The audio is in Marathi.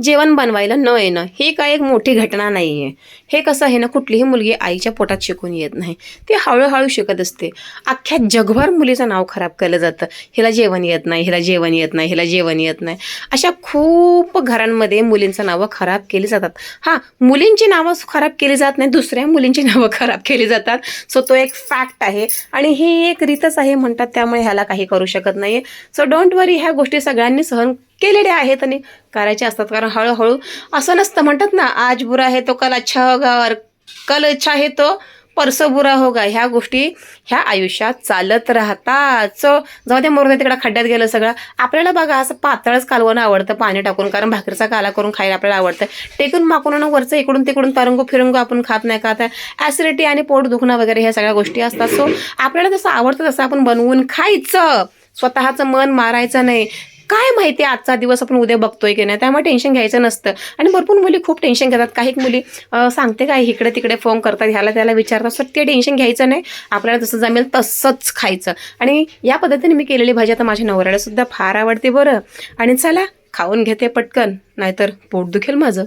जेवण बनवायला न येणं ही काय एक मोठी घटना नाही आहे. हे कसं आहे ना, कुठलीही मुलगी आईच्या पोटात शिकून येत नाही, ती हळूहळू शिकत असते. अख्ख्या जगभर मुलीचं नाव खराब केलं जातं, हिला जेवण येत नाही, हिला जेवण येत नाही, हिला जेवण येत नाही. अशा खूप घरांमध्ये मुलींचं नावं खराब केली जातात. हां, मुलींची नावं खराब केली जात नाही, दुसऱ्या मुलींची नावं खराब केली जातात. सो तो एक फॅक्ट आहे आणि ही एक रीतच आहे म्हणतात, त्यामुळे ह्याला काही करू शकत नाही. सो डोंट वरी, ह्या गोष्टी सगळ्यांनी सहन केलेल्या आहेत आणि करायचे असतात. कारण हळूहळू असं नसतं, म्हणतात ना, आज बुरा है तो कल अच्छा होगा और कल अच्छा है तो परसो बुरा होगा. ह्या गोष्टी ह्या आयुष्यात चालत राहतात. सो जाऊ दे, मोर तिकडे खड्ड्यात गेलं सगळं. आपल्याला बघा असं पातळच कालवणं आवडतं पाणी टाकून, कारण भाकरीचा काला करून खायला आपल्याला आवडतं. टेकून माकून वरचं इकडून तिकडून तरंगो फिरंगो आपण खात नाही का. आता ॲसिडिटी आणि पोट दुखणं वगैरे ह्या सगळ्या गोष्टी असतात. सो आपल्याला जसं आवडतं तसं आपण बनवून खायचं, स्वतःचं मन मारायचं नाही. काय माहिती आजचा दिवस आपण उद्या बघतोय की नाही, त्यामुळे टेन्शन घ्यायचं नसतं. आणि भरपूर मुली खूप टेन्शन घेतात. काही मुली सांगते काय, इकडे तिकडे फोन करतात, ह्याला त्याला विचारतात. सर ते टेन्शन घ्यायचं नाही, आपल्याला जसं जमेल तसंच खायचं. आणि या पद्धतीने मी केलेली भाजी आता माझ्या नवऱ्याला सुद्धा फार आवडते बरं. आणि चला खाऊन घेते पटकन, नाहीतर पोट दुखेल माझं.